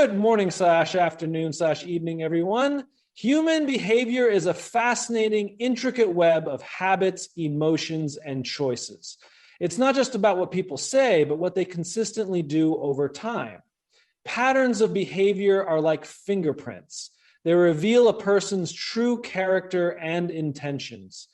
Good morning/afternoon/evening, everyone. Human behavior is a fascinating, intricate web of habits, emotions, and choices. It's not just about what people say, but what they consistently do over time. Patterns of behavior are like fingerprints. They reveal a person's true character and intentions.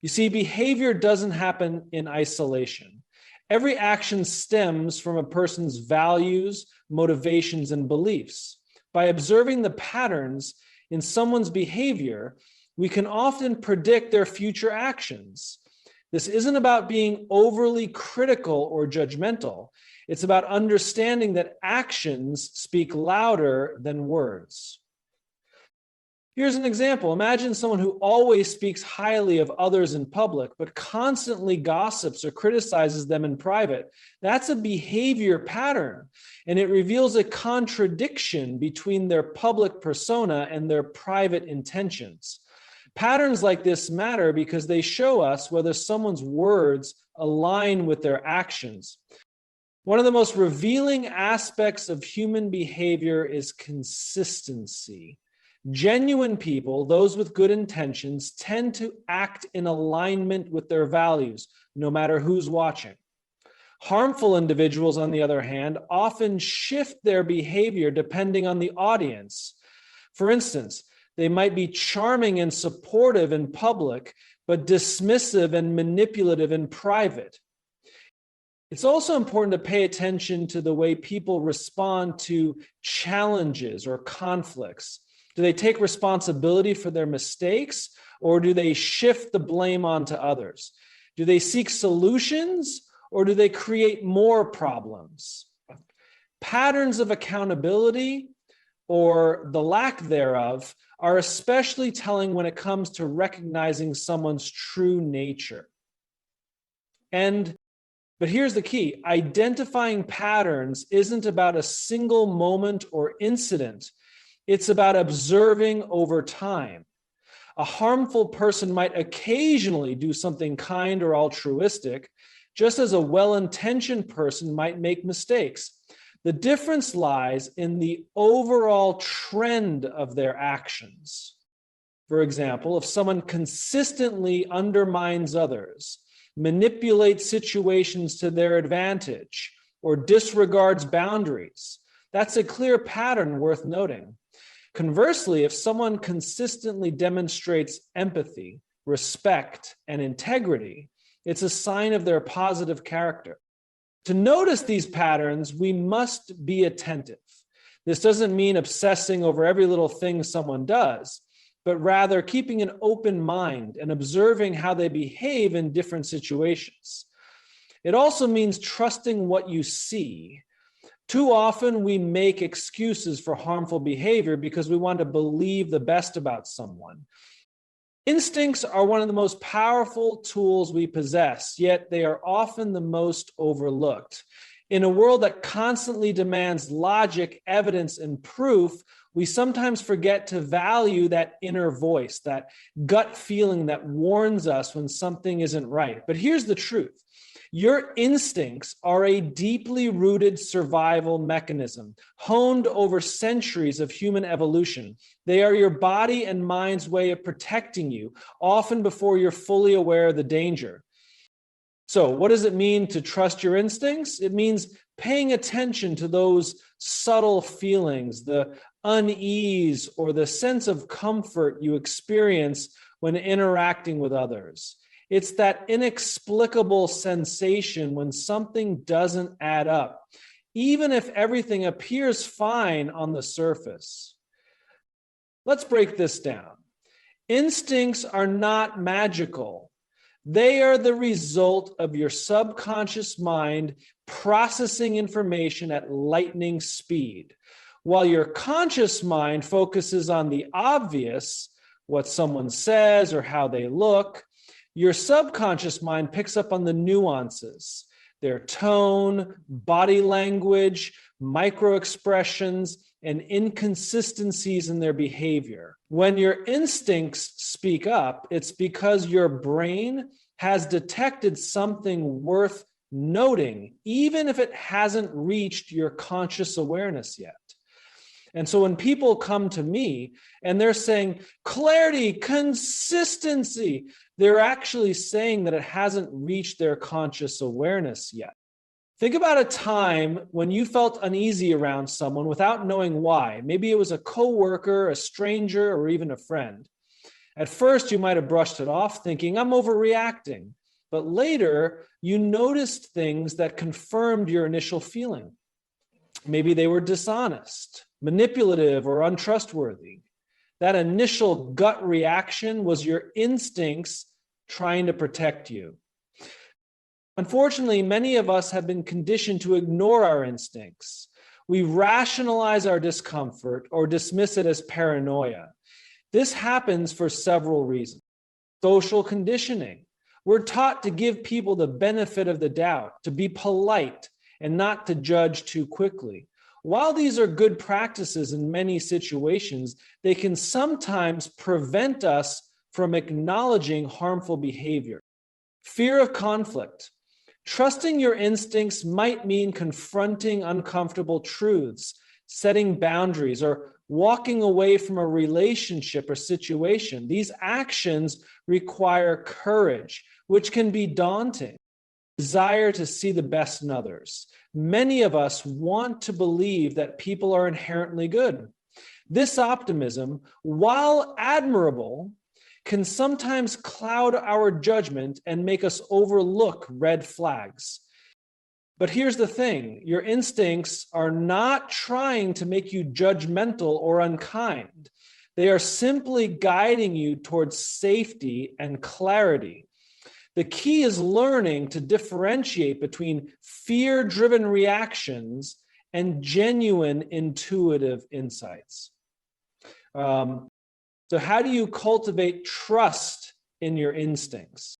You see, behavior doesn't happen in isolation. Every action stems from a person's values, motivations, and beliefs. By observing the patterns in someone's behavior, we can often predict their future actions. This isn't about being overly critical or judgmental. It's about understanding that actions speak louder than words. Here's an example. Imagine someone who always speaks highly of others in public, but constantly gossips or criticizes them in private. That's a behavior pattern, and it reveals a contradiction between their public persona and their private intentions. Patterns like this matter because they show us whether someone's words align with their actions. One of the most revealing aspects of human behavior is consistency. Genuine people, those with good intentions, tend to act in alignment with their values, no matter who's watching. Harmful individuals, on the other hand, often shift their behavior depending on the audience. For instance, they might be charming and supportive in public, but dismissive and manipulative in private. It's also important to pay attention to the way people respond to challenges or conflicts. Do they take responsibility for their mistakes, or do they shift the blame onto others? Do they seek solutions, or do they create more problems? Patterns of accountability, or the lack thereof, are especially telling when it comes to recognizing someone's true nature. But here's the key. Identifying patterns isn't about a single moment or incident. It's about observing over time. A harmful person might occasionally do something kind or altruistic, just as a well-intentioned person might make mistakes. The difference lies in the overall trend of their actions. For example, if someone consistently undermines others, manipulates situations to their advantage, or disregards boundaries, that's a clear pattern worth noting. Conversely, if someone consistently demonstrates empathy, respect, and integrity, it's a sign of their positive character. To notice these patterns, we must be attentive. This doesn't mean obsessing over every little thing someone does, but rather keeping an open mind and observing how they behave in different situations. It also means trusting what you see. Too often we make excuses for harmful behavior because we want to believe the best about someone. Instincts are one of the most powerful tools we possess, yet they are often the most overlooked. In a world that constantly demands logic, evidence, and proof, we sometimes forget to value that inner voice, that gut feeling that warns us when something isn't right. But here's the truth. Your instincts are a deeply rooted survival mechanism, honed over centuries of human evolution. They are your body and mind's way of protecting you, often before you're fully aware of the danger. So what does it mean to trust your instincts? It means paying attention to those subtle feelings, the unease or the sense of comfort you experience when interacting with others. It's that inexplicable sensation when something doesn't add up, even if everything appears fine on the surface. Let's break this down. Instincts are not magical. They are the result of your subconscious mind processing information at lightning speed, while your conscious mind focuses on the obvious, what someone says or how they look. Your subconscious mind picks up on the nuances, their tone, body language, micro-expressions, and inconsistencies in their behavior. When your instincts speak up, it's because your brain has detected something worth noting, even if it hasn't reached your conscious awareness yet. And so when people come to me and they're saying clarity, consistency, they're actually saying that it hasn't reached their conscious awareness yet. Think about a time when you felt uneasy around someone without knowing why. Maybe it was a coworker, a stranger, or even a friend. At first, you might have brushed it off thinking, I'm overreacting. But later, you noticed things that confirmed your initial feeling. Maybe they were dishonest, manipulative, or untrustworthy. That initial gut reaction was your instincts trying to protect you. Unfortunately, many of us have been conditioned to ignore our instincts. We rationalize our discomfort or dismiss it as paranoia. This happens for several reasons. Social conditioning. We're taught to give people the benefit of the doubt, to be polite, and not to judge too quickly. While these are good practices in many situations, they can sometimes prevent us from acknowledging harmful behavior. Fear of conflict. Trusting your instincts might mean confronting uncomfortable truths, setting boundaries, or walking away from a relationship or situation. These actions require courage, which can be daunting. Desire to see the best in others. Many of us want to believe that people are inherently good. This optimism, while admirable, can sometimes cloud our judgment and make us overlook red flags. But here's the thing, your instincts are not trying to make you judgmental or unkind. They are simply guiding you towards safety and clarity. The key is learning to differentiate between fear-driven reactions and genuine intuitive insights. So how do you cultivate trust in your instincts?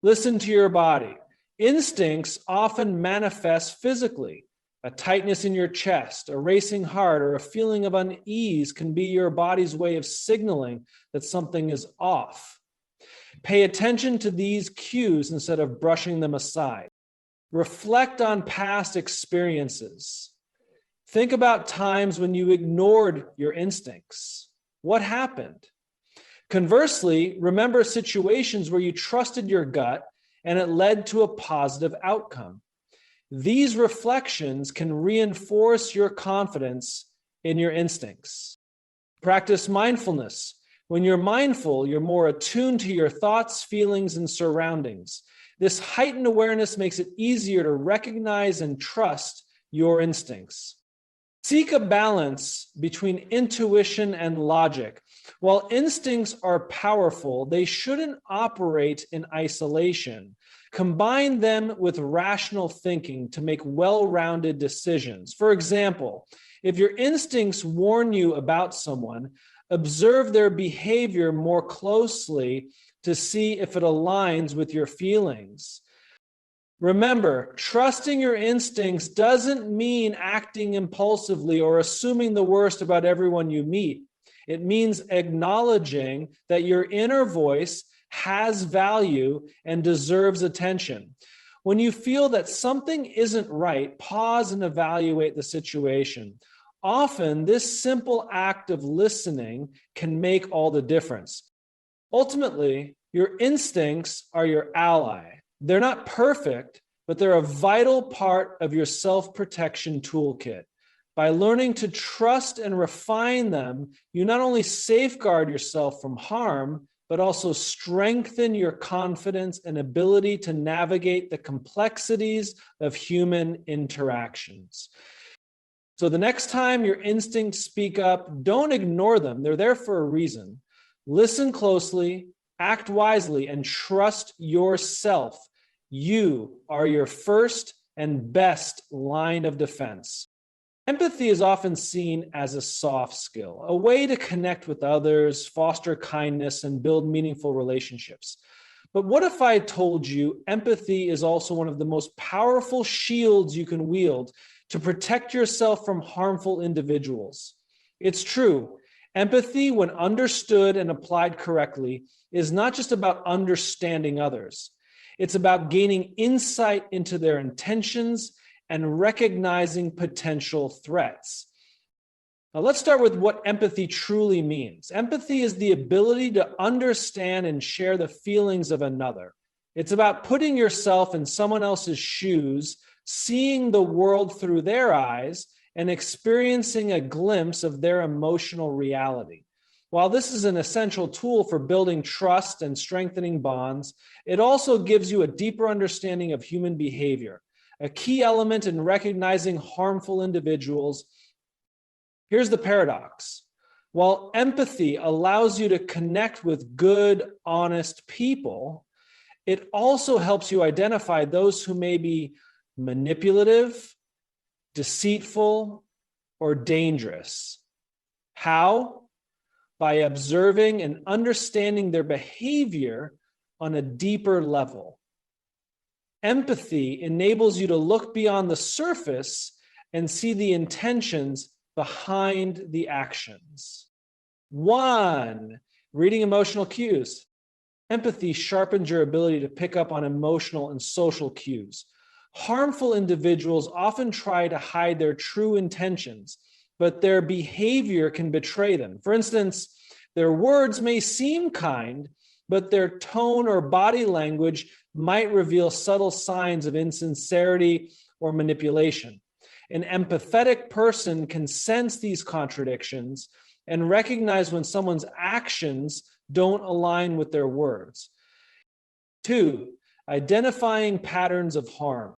Listen to your body. Instincts often manifest physically. A tightness in your chest, a racing heart, or a feeling of unease can be your body's way of signaling that something is off. Pay attention to these cues instead of brushing them aside. Reflect on past experiences. Think about times when you ignored your instincts. What happened? Conversely, remember situations where you trusted your gut and it led to a positive outcome. These reflections can reinforce your confidence in your instincts. Practice mindfulness. When you're mindful, you're more attuned to your thoughts, feelings, and surroundings. This heightened awareness makes it easier to recognize and trust your instincts. Seek a balance between intuition and logic. While instincts are powerful, they shouldn't operate in isolation. Combine them with rational thinking to make well-rounded decisions. For example, if your instincts warn you about someone, observe their behavior more closely to see if it aligns with your feelings. Remember, trusting your instincts doesn't mean acting impulsively or assuming the worst about everyone you meet. It means acknowledging that your inner voice has value and deserves attention. When you feel that something isn't right, pause and evaluate the situation. Often, this simple act of listening can make all the difference. Ultimately, your instincts are your ally. They're not perfect, but they're a vital part of your self-protection toolkit. By learning to trust and refine them, you not only safeguard yourself from harm, but also strengthen your confidence and ability to navigate the complexities of human interactions. So the next time your instincts speak up, don't ignore them. They're there for a reason. Listen closely, act wisely, and trust yourself. You are your first and best line of defense. Empathy is often seen as a soft skill, a way to connect with others, foster kindness, and build meaningful relationships. But what if I told you empathy is also one of the most powerful shields you can wield to protect yourself from harmful individuals? It's true. Empathy, when understood and applied correctly, is not just about understanding others. It's about gaining insight into their intentions and recognizing potential threats. Now, let's start with what empathy truly means. Empathy is the ability to understand and share the feelings of another. It's about putting yourself in someone else's shoes, seeing the world through their eyes, and experiencing a glimpse of their emotional reality. While this is an essential tool for building trust and strengthening bonds, it also gives you a deeper understanding of human behavior, a key element in recognizing harmful individuals. Here's the paradox. While empathy allows you to connect with good, honest people, it also helps you identify those who may be manipulative, deceitful, or dangerous. How? By observing and understanding their behavior on a deeper level. Empathy enables you to look beyond the surface and see the intentions behind the actions. 1, reading emotional cues. Empathy sharpens your ability to pick up on emotional and social cues. Harmful individuals often try to hide their true intentions, but their behavior can betray them. For instance, their words may seem kind, but their tone or body language might reveal subtle signs of insincerity or manipulation. An empathetic person can sense these contradictions and recognize when someone's actions don't align with their words. 2, identifying patterns of harm.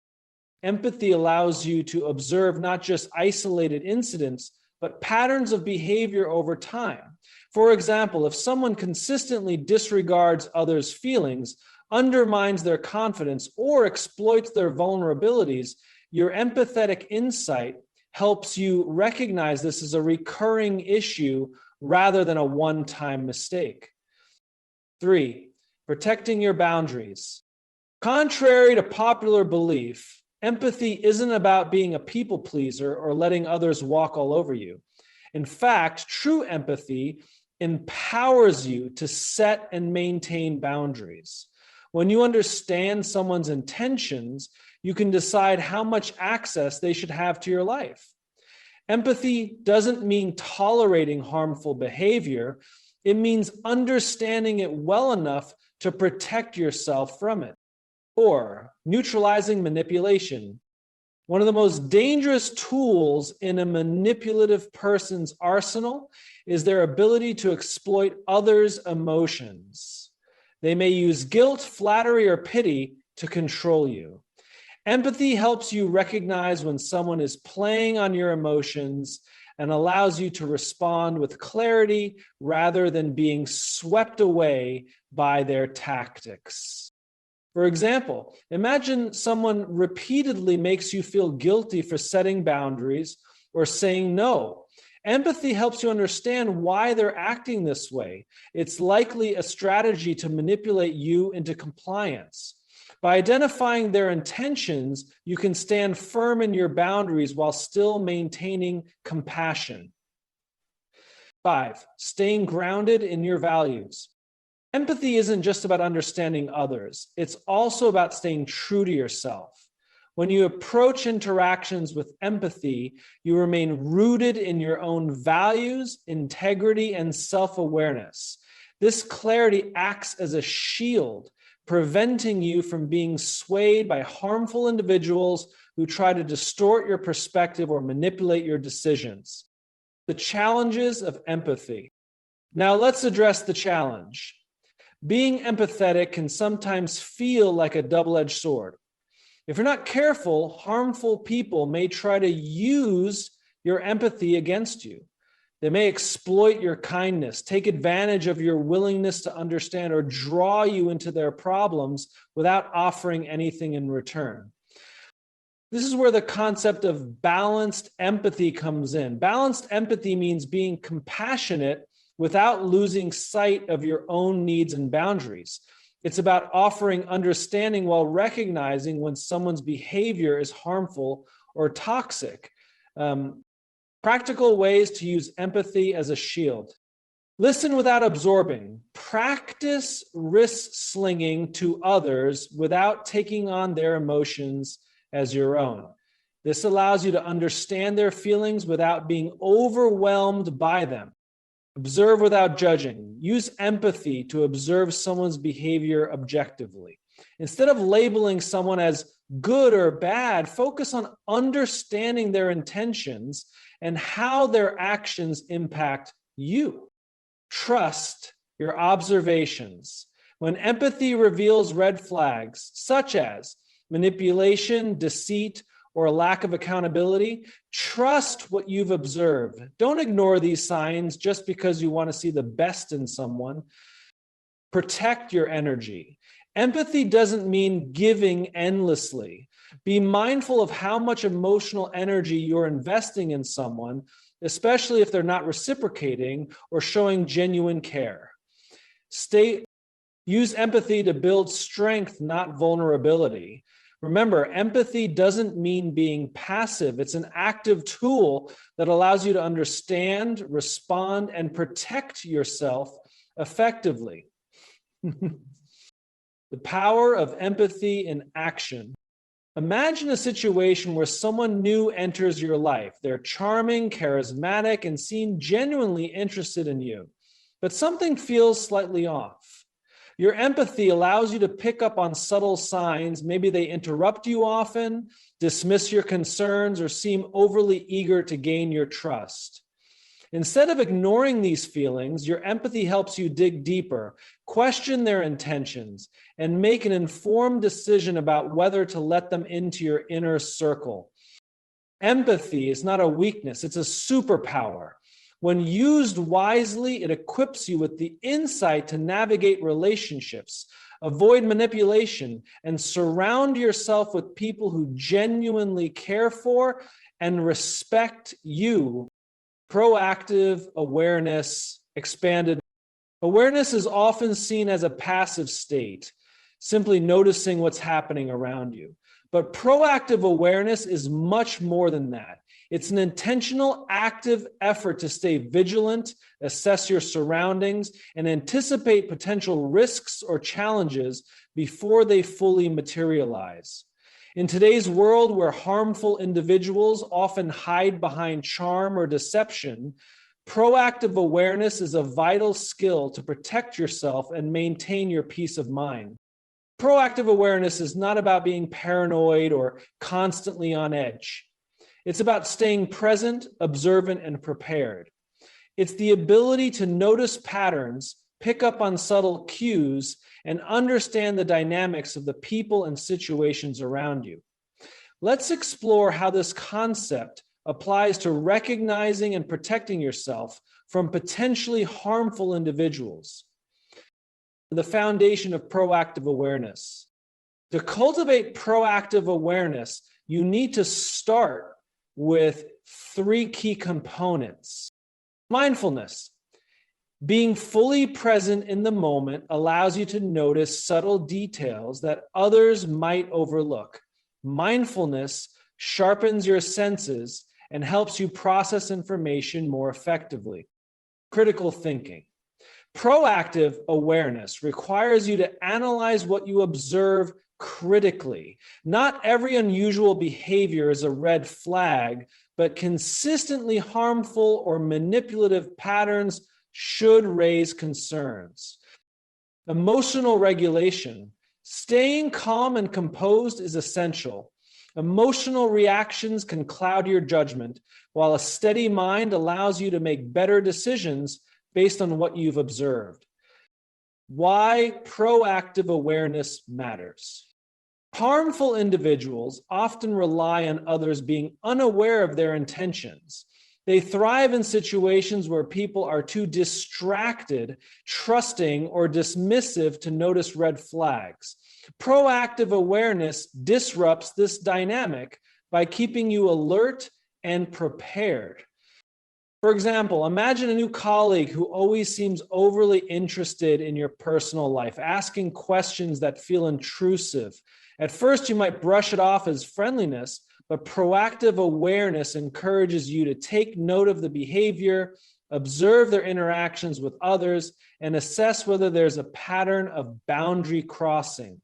Empathy allows you to observe not just isolated incidents, but patterns of behavior over time. For example, if someone consistently disregards others' feelings, undermines their confidence, or exploits their vulnerabilities, your empathetic insight helps you recognize this as a recurring issue rather than a one-time mistake. 3, protecting your boundaries. Contrary to popular belief, empathy isn't about being a people pleaser or letting others walk all over you. In fact, true empathy empowers you to set and maintain boundaries. When you understand someone's intentions, you can decide how much access they should have to your life. Empathy doesn't mean tolerating harmful behavior. It means understanding it well enough to protect yourself from it. 4, neutralizing manipulation. One of the most dangerous tools in a manipulative person's arsenal is their ability to exploit others' emotions. They may use guilt, flattery, or pity to control you. Empathy helps you recognize when someone is playing on your emotions and allows you to respond with clarity rather than being swept away by their tactics. For example, imagine someone repeatedly makes you feel guilty for setting boundaries or saying no. Empathy helps you understand why they're acting this way. It's likely a strategy to manipulate you into compliance. By identifying their intentions, you can stand firm in your boundaries while still maintaining compassion. 5, staying grounded in your values. Empathy isn't just about understanding others. It's also about staying true to yourself. When you approach interactions with empathy, you remain rooted in your own values, integrity, and self-awareness. This clarity acts as a shield, preventing you from being swayed by harmful individuals who try to distort your perspective or manipulate your decisions. The challenges of empathy. Now let's address the challenge. Being empathetic can sometimes feel like a double-edged sword. If you're not careful, harmful people may try to use your empathy against you. They may exploit your kindness, take advantage of your willingness to understand, or draw you into their problems without offering anything in return. This is where the concept of balanced empathy comes in. Balanced empathy means being compassionate without losing sight of your own needs and boundaries. It's about offering understanding while recognizing when someone's behavior is harmful or toxic. Practical ways to use empathy as a shield. Listen without absorbing. Practice wrist slinging to others without taking on their emotions as your own. This allows you to understand their feelings without being overwhelmed by them. Observe without judging. Use empathy to observe someone's behavior objectively. Instead of labeling someone as good or bad, focus on understanding their intentions and how their actions impact you. Trust your observations. When empathy reveals red flags, such as manipulation, deceit, or a lack of accountability, trust what you've observed. Don't ignore these signs just because you want to see the best in someone. Protect your energy. Empathy doesn't mean giving endlessly. Be mindful of how much emotional energy you're investing in someone, especially if they're not reciprocating or showing genuine care. Use empathy to build strength, not vulnerability. Remember, empathy doesn't mean being passive. It's an active tool that allows you to understand, respond, and protect yourself effectively. The power of empathy in action. Imagine a situation where someone new enters your life. They're charming, charismatic, and seem genuinely interested in you, but something feels slightly off. Your empathy allows you to pick up on subtle signs. Maybe they interrupt you often, dismiss your concerns, or seem overly eager to gain your trust. Instead of ignoring these feelings, your empathy helps you dig deeper, question their intentions, and make an informed decision about whether to let them into your inner circle. Empathy is not a weakness, it's a superpower. When used wisely, it equips you with the insight to navigate relationships, avoid manipulation, and surround yourself with people who genuinely care for and respect you. Proactive awareness expanded. Awareness is often seen as a passive state, simply noticing what's happening around you. But proactive awareness is much more than that. It's an intentional, active effort to stay vigilant, assess your surroundings, and anticipate potential risks or challenges before they fully materialize. In today's world where harmful individuals often hide behind charm or deception, proactive awareness is a vital skill to protect yourself and maintain your peace of mind. Proactive awareness is not about being paranoid or constantly on edge. It's about staying present, observant, and prepared. It's the ability to notice patterns, pick up on subtle cues, and understand the dynamics of the people and situations around you. Let's explore how this concept applies to recognizing and protecting yourself from potentially harmful individuals. The foundation of proactive awareness. To cultivate proactive awareness, you need to start with 3 key components. Mindfulness. Being fully present in the moment allows you to notice subtle details that others might overlook. Mindfulness sharpens your senses and helps you process information more effectively. Critical thinking. Proactive awareness requires you to analyze what you observe critically. Not every unusual behavior is a red flag, but consistently harmful or manipulative patterns should raise concerns. Emotional regulation. Staying calm and composed is essential. Emotional reactions can cloud your judgment, while a steady mind allows you to make better decisions based on what you've observed. Why proactive awareness matters. Harmful individuals often rely on others being unaware of their intentions. They thrive in situations where people are too distracted, trusting, or dismissive to notice red flags. Proactive awareness disrupts this dynamic by keeping you alert and prepared. For example, imagine a new colleague who always seems overly interested in your personal life, asking questions that feel intrusive. At first, you might brush it off as friendliness, but proactive awareness encourages you to take note of the behavior, observe their interactions with others, and assess whether there's a pattern of boundary crossing.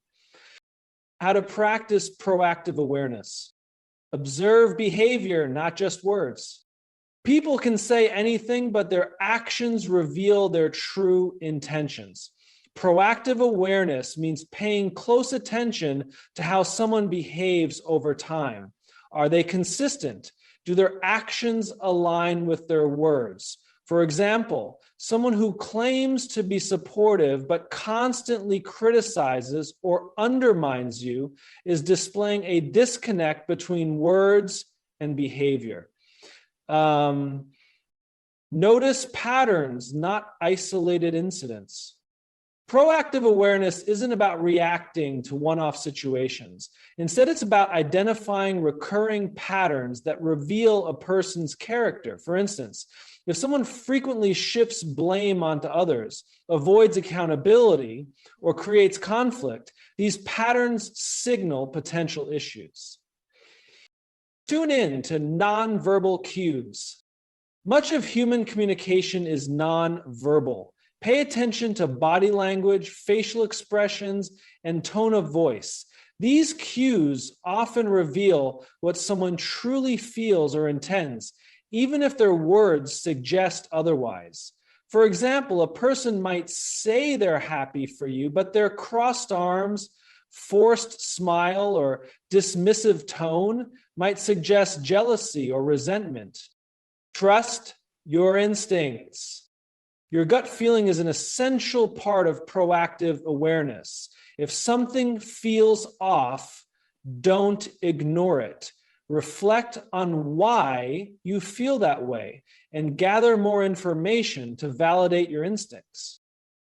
How to practice proactive awareness. Observe behavior, not just words. People can say anything, but their actions reveal their true intentions. Proactive awareness means paying close attention to how someone behaves over time. Are they consistent? Do their actions align with their words? For example, someone who claims to be supportive but constantly criticizes or undermines you is displaying a disconnect between words and behavior. Notice patterns, not isolated incidents. Proactive awareness isn't about reacting to one-off situations. Instead, it's about identifying recurring patterns that reveal a person's character. For instance, if someone frequently shifts blame onto others, avoids accountability, or creates conflict, these patterns signal potential issues. Tune in to nonverbal cues. Much of human communication is nonverbal. Pay attention to body language, facial expressions, and tone of voice. These cues often reveal what someone truly feels or intends, even if their words suggest otherwise. For example, a person might say they're happy for you, but their crossed arms, forced smile, or dismissive tone might suggest jealousy or resentment. Trust your instincts. Your gut feeling is an essential part of proactive awareness. If something feels off, don't ignore it. Reflect on why you feel that way and gather more information to validate your instincts.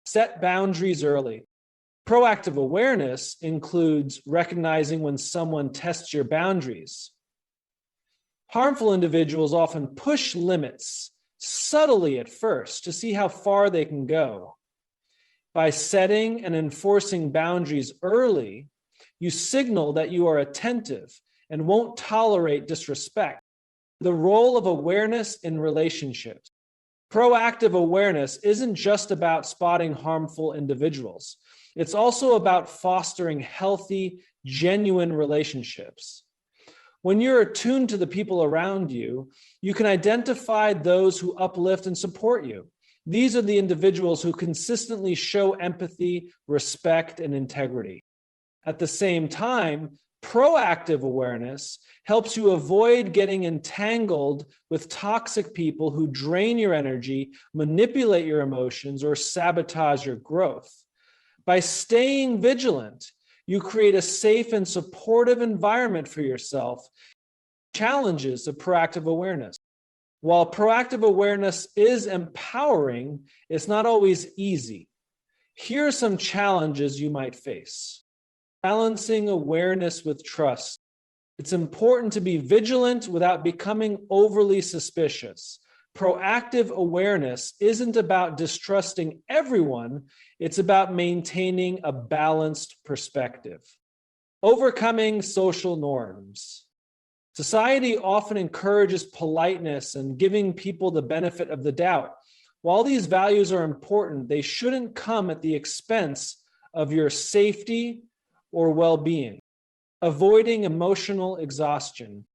Set boundaries early. Proactive awareness includes recognizing when someone tests your boundaries. Harmful individuals often push limits subtly at first to see how far they can go. By setting and enforcing boundaries early, you signal that you are attentive and won't tolerate disrespect. The role of awareness in relationships. Proactive awareness isn't just about spotting harmful individuals. It's also about fostering healthy, genuine relationships. When you're attuned to the people around you, you can identify those who uplift and support you. These are the individuals who consistently show empathy, respect, and integrity. At the same time, proactive awareness helps you avoid getting entangled with toxic people who drain your energy, manipulate your emotions, or sabotage your growth. By staying vigilant, you create a safe and supportive environment for yourself. Challenges of proactive awareness. While proactive awareness is empowering, it's not always easy. Here are some challenges you might face. Balancing awareness with trust. It's important to be vigilant without becoming overly suspicious. Proactive awareness isn't about distrusting everyone, it's about maintaining a balanced perspective. Overcoming social norms. Society often encourages politeness and giving people the benefit of the doubt. While these values are important, they shouldn't come at the expense of your safety or well-being. Avoiding emotional exhaustion.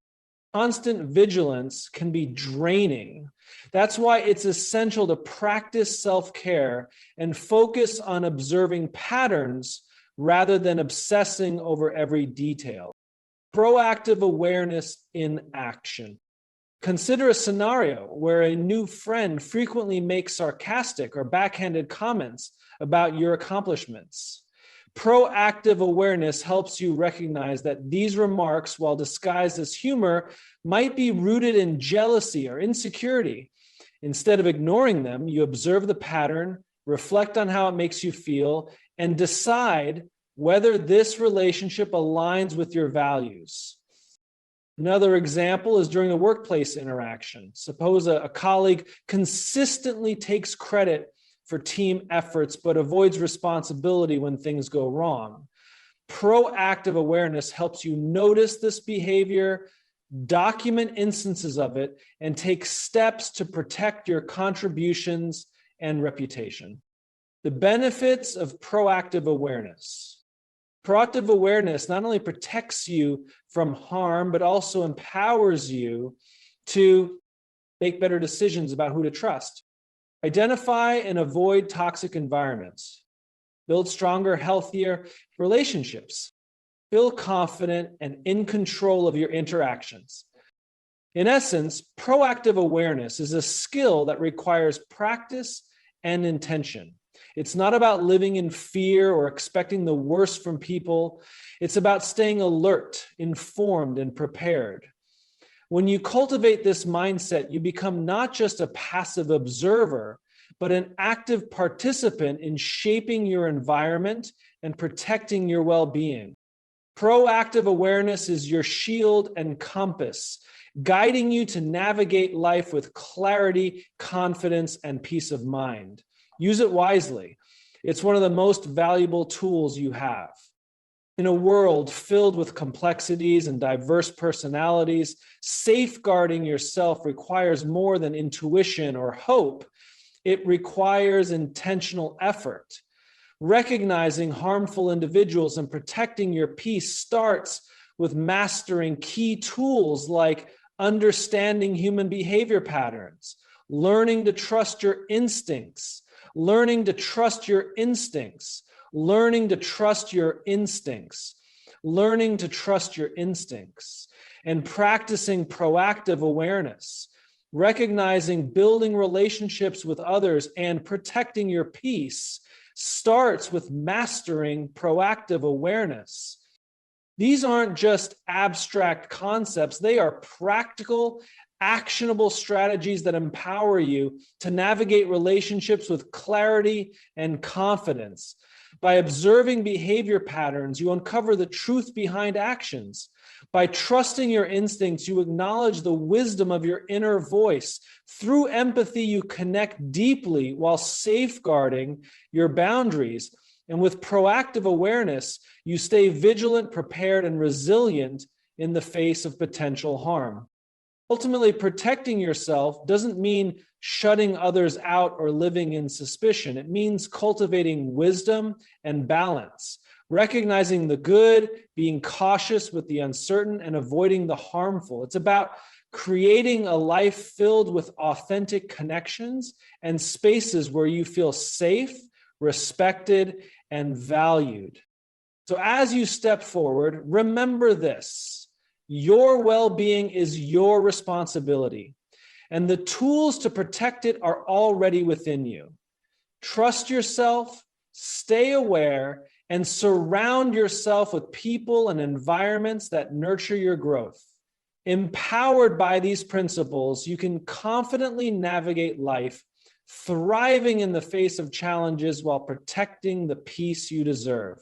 Constant vigilance can be draining. That's why it's essential to practice self-care and focus on observing patterns rather than obsessing over every detail. Proactive awareness in action. Consider a scenario where a new friend frequently makes sarcastic or backhanded comments about your accomplishments. Proactive awareness helps you recognize that these remarks, while disguised as humor, might be rooted in jealousy or insecurity. Instead of ignoring them, you observe the pattern, reflect on how it makes you feel, and decide whether this relationship aligns with your values. Another example is during a workplace interaction. Suppose a colleague consistently takes credit for team efforts, but avoids responsibility when things go wrong. Proactive awareness helps you notice this behavior, document instances of it, and take steps to protect your contributions and reputation. The benefits of proactive awareness. Proactive awareness not only protects you from harm, but also empowers you to make better decisions about who to trust. Identify and avoid toxic environments. Build stronger, healthier relationships. Feel confident and in control of your interactions. In essence, proactive awareness is a skill that requires practice and intention. It's not about living in fear or expecting the worst from people. It's about staying alert, informed, and prepared. When you cultivate this mindset, you become not just a passive observer, but an active participant in shaping your environment and protecting your well-being. Proactive awareness is your shield and compass, guiding you to navigate life with clarity, confidence, and peace of mind. Use it wisely. It's one of the most valuable tools you have. In a world filled with complexities and diverse personalities, safeguarding yourself requires more than intuition or hope. It requires intentional effort. Recognizing harmful individuals and protecting your peace starts with mastering key tools like understanding human behavior patterns, learning to trust your instincts, learning to trust your instincts, learning to trust your instincts, learning to trust your instincts, and practicing proactive awareness, recognizing building relationships with others and protecting your peace starts with mastering proactive awareness. These aren't just abstract concepts. They are practical, actionable strategies that empower you to navigate relationships with clarity and confidence. By observing behavior patterns, you uncover the truth behind actions. By trusting your instincts, you acknowledge the wisdom of your inner voice. Through empathy, you connect deeply while safeguarding your boundaries. And with proactive awareness, you stay vigilant, prepared, and resilient in the face of potential harm. Ultimately, protecting yourself doesn't mean shutting others out or living in suspicion. It means cultivating wisdom and balance, recognizing the good, being cautious with the uncertain, and avoiding the harmful. It's about creating a life filled with authentic connections and spaces where you feel safe, respected, and valued. So as you step forward, remember this: your well-being is your responsibility, and the tools to protect it are already within you. Trust yourself, stay aware, and surround yourself with people and environments that nurture your growth. Empowered by these principles, you can confidently navigate life, thriving in the face of challenges while protecting the peace you deserve.